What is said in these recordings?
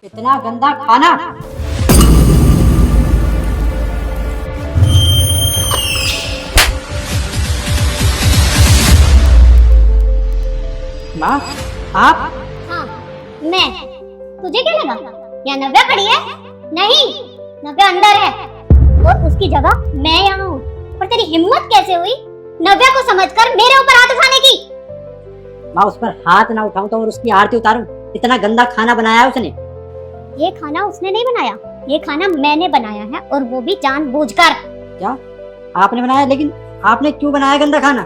इतना गंदा खाना। माँ, आप? हाँ, मैं। तुझे क्या लगा यहाँ नव्या खड़ी है? नहीं, नव्या अंदर है और उसकी जगह मैं यहाँ हूँ। पर तेरी हिम्मत कैसे हुई नव्या को समझकर मेरे ऊपर हाथ उठाने की? माँ, उस पर हाथ ना उठाऊं तो और उसकी आरती उतारूं? इतना गंदा खाना बनाया है उसने। ये खाना उसने नहीं बनाया, ये खाना मैंने बनाया है और वो भी जानबूझकर। क्या आपने बनाया? लेकिन आपने क्यों बनाया गंदा खाना?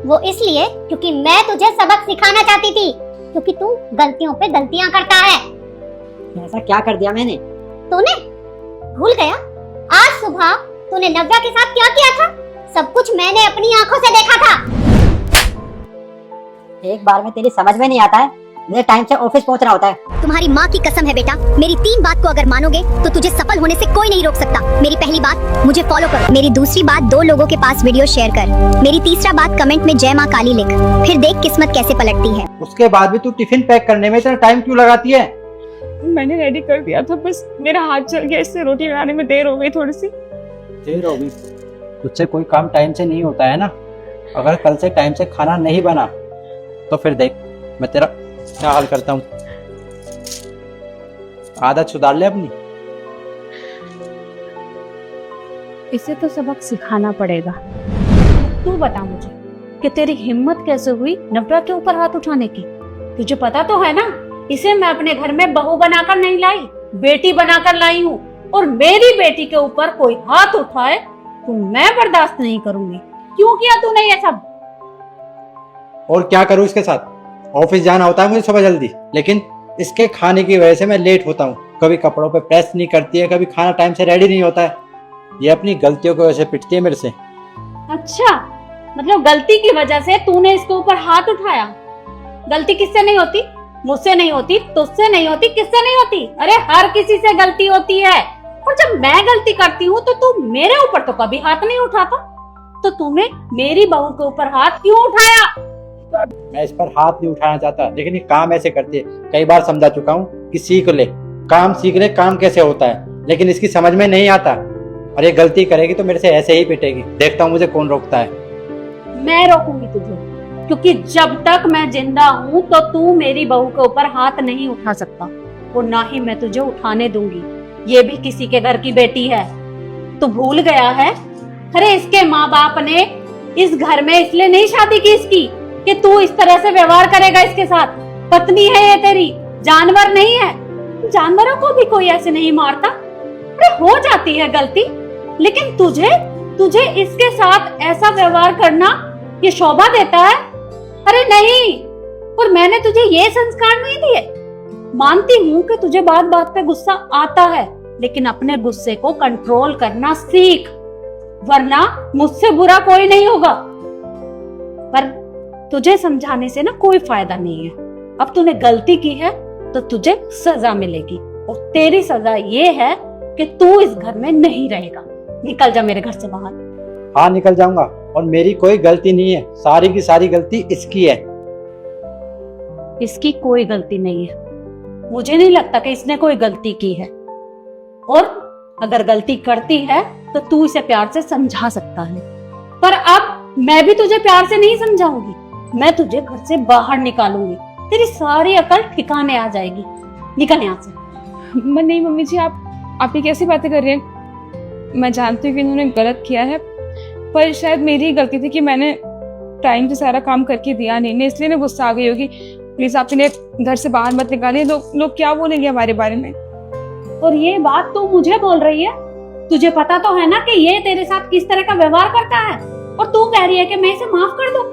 वो इसलिए क्योंकि मैं तुझे सबक सिखाना चाहती थी, क्योंकि तू गलतियों पे गलतियां करता है। ऐसा क्या कर दिया मैंने? तूने भूल गया आज सुबह तूने नव्या के साथ क्या किया था? सब कुछ मैंने अपनी आंखों से देखा था। एक बार में तेरी समझ में नहीं आता है। मुझे टाइम से ऑफिस पहुंचना होता है। तुम्हारी माँ की कसम है बेटा, मेरी 3 बात को अगर मानोगे तो तुझे सफल होने से कोई नहीं रोक सकता। मेरी पहली बात, मुझे फॉलो करो। मेरी दूसरी बात, 2 लोगों के पास वीडियो शेयर कर। मेरी तीसरा बात, कमेंट में जय माँ काली लिख। फिर देख किस्मत कैसे पलटती है। उसके बाद भी तू टिफिन पैक करने में इतना टाइम क्यों लगाती है? मैंने रेडी कर दिया था, बस मेरा हाथ चल गया, इससे रोटी बनाने में देर हो गई थोड़ी सी। देर हो गई? तुझसे कोई काम टाइम से नहीं होता है ना। अगर कल से टाइम से खाना नहीं बना तो फिर देख मैं तेरा क्या हाल करता हूँ। आदत सुधार ले अपनी। इसे तो सबक सिखाना पड़ेगा। तू बता मुझे कि तेरी हिम्मत कैसे हुई नव्या के ऊपर हाथ उठाने की? तुझे पता तो है ना, इसे मैं अपने घर में बहू बनाकर नहीं लाई, बेटी बनाकर लाई हूँ। और मेरी बेटी के ऊपर कोई हाथ उठाए तो मैं बर्दाश्त नहीं करूंगी। क्यों किया तूने ये सब? और क्या करूँ इसके साथ? ऑफिस जाना होता है मुझे सुबह जल्दी, लेकिन इसके खाने की वजह से मैं लेट होता हूँ। कभी कपड़ों पे प्रेस नहीं करती है, कभी खाना टाइम से रेडी नहीं होता है। ये अपनी गलतियों की वजह से पिटती है मेरे से। अच्छा, मतलब गलती की वजह से तूने इसके ऊपर हाथ उठाया। गलती किससे नहीं होती? मुझसे नहीं होती, तुझसे नहीं होती, किससे नहीं होती? अरे हर किसी से गलती होती है। और जब मैं गलती करती हूँ तो तू मेरे ऊपर तो कभी हाथ नहीं उठाता। तो तूने मेरी बहू के ऊपर हाथ क्यों उठाया? मैं इस पर हाथ नहीं उठाना चाहता, लेकिन ये काम ऐसे करती है। कई बार समझा चुका हूँ कि सीख ले, काम सीख ले, काम कैसे होता है, लेकिन इसकी समझ में नहीं आता। और ये गलती करेगी तो मेरे से ऐसे ही पिटेगी। देखता हूँ मुझे कौन रोकता है। मैं रोकूंगी तुझे, क्योंकि जब तक मैं जिंदा हूँ तो तू मेरी बहू के ऊपर हाथ नहीं उठा सकता और ना ही मैं तुझे उठाने दूंगी। ये भी किसी के घर की बेटी है। तू भूल गया है? अरे इसके माँ बाप ने इस घर में इसलिए नहीं शादी की इसकी कि तू इस तरह से व्यवहार करेगा इसके साथ। पत्नी है ये तेरी, जानवर नहीं है। जानवरों को भी कोई ऐसे नहीं मारता। अरे हो जाती है गलती, लेकिन तुझे इसके साथ ऐसा व्यवहार करना ये शोभा देता है? अरे नहीं। और मैंने तुझे ये संस्कार नहीं दिए। मानती हूँ कि तुझे बात बात पे गुस्सा आता है, लेकिन अपने गुस्से को कंट्रोल करना सीख, वरना मुझसे बुरा कोई नहीं होगा। पर तुझे समझाने से ना कोई फायदा नहीं है। अब तूने गलती की है तो तुझे सजा मिलेगी, और तेरी सजा ये है कि तू इस घर में नहीं रहेगा। निकल जा मेरे घर से बाहर। हाँ निकल जाऊंगा, और मेरी कोई गलती नहीं है। सारी की सारी गलती इसकी है। इसकी कोई गलती नहीं है। मुझे नहीं लगता कि इसने कोई गलती की है, और अगर गलती करती है तो तू इसे प्यार से समझा सकता है। पर अब मैं भी तुझे प्यार से नहीं समझाऊंगी। मैं तुझे घर से बाहर निकालूंगी। तेरी सारी अकल ठिकाने आ जाएगी। निकल यहाँ से। नहीं मम्मी जी, आप ये कैसी बातें कर रही हैं? मैं जानती हूँ कि इन्होंने गलत किया है, पर शायद मेरी ही गलती थी कि मैंने टाइम से सारा काम करके दिया नहीं, ने इसलिए ना गुस्सा आ गई होगी। प्लीज आप इन्हें घर से बाहर मत निकालिए। लोग क्या बोलेंगे हमारे बारे में? और ये बात तू मुझे बोल रही है? तुझे पता तो है ना कि ये तेरे साथ किस तरह का व्यवहार करता है, और तू कह रही है कि मैं इसे माफ कर दूं?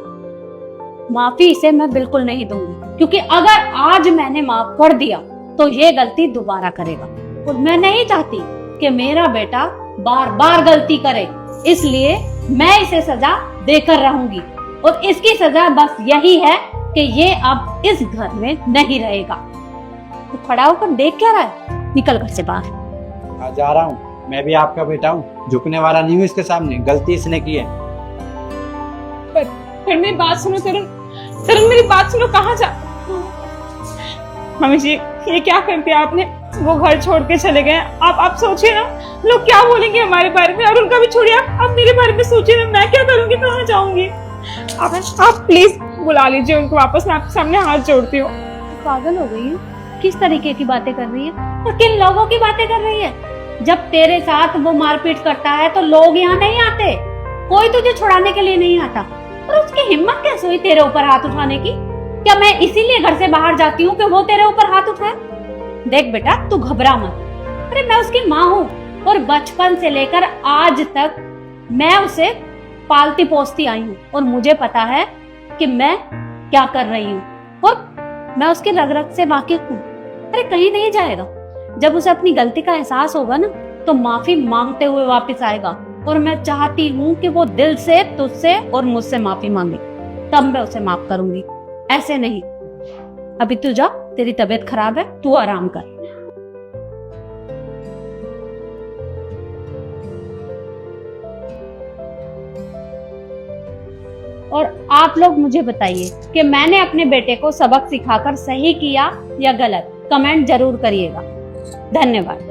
माफी इसे मैं बिल्कुल नहीं दूंगी, क्योंकि अगर आज मैंने माफ कर दिया तो ये गलती दोबारा करेगा, और मैं नहीं चाहती कि मेरा बेटा बार बार गलती करे। इसलिए मैं इसे सजा देकर रहूंगी, और इसकी सजा बस यही है कि ये अब इस घर में नहीं रहेगा। तो खड़ा होकर देख क्या रहा है? निकल घर से बाहर। जा रहा हूँ। मैं भी आपका बेटा हूँ, झुकने वाला नहीं हूँ इसके सामने। गलती इसने की है। पर मेरी बात सुनो तरुण, मेरी बात सुनो। कहाँ जा? मम्मी जी, ये क्या कर दिया आपने? वो घर छोड़ के चले गए। आप सोचिए ना, लोग क्या बोलेंगे हमारे बारे में, और उनका भी छोड़िए, आप मेरे बारे में सोचिए ना, मैं क्या करूंगी, कहाँ जाऊंगी। आप प्लीज बुला लीजिए उनको वापस, मैं आपके सामने हाथ जोड़ती हूँ। पागल हो गई है? किस तरीके की बातें कर रही है और किन लोगों की बातें कर रही है? जब तेरे साथ वो मारपीट करता है तो लोग यहाँ नहीं आते, कोई तुझे छुड़ाने के लिए नहीं आता। और उसकी हिम्मत कैसे हुई तेरे ऊपर हाथ उठाने की? क्या मैं इसीलिए घर से बाहर जाती हूँ कि वो तेरे ऊपर हाथ उठाए? देख बेटा, तू घबरा मत। अरे मैं उसकी माँ हूँ और बचपन से लेकर आज तक मैं उसे पालती पोसती आई हूँ और मुझे पता है कि मैं क्या कर रही हूँ और मैं उसकी रग रग से वाकिफ हूँ। अरे कहीं नहीं जाएगा। जब उसे अपनी गलती का एहसास होगा ना तो माफी मांगते हुए वापस आएगा, और मैं चाहती हूँ कि वो दिल से तुझसे और मुझसे माफी मांगे, तब मैं उसे माफ करूंगी, ऐसे नहीं। अभी तू जा, तेरी तबीयत खराब है, तू आराम कर। और आप लोग मुझे बताइए कि मैंने अपने बेटे को सबक सिखाकर सही किया या गलत, कमेंट जरूर करिएगा। धन्यवाद।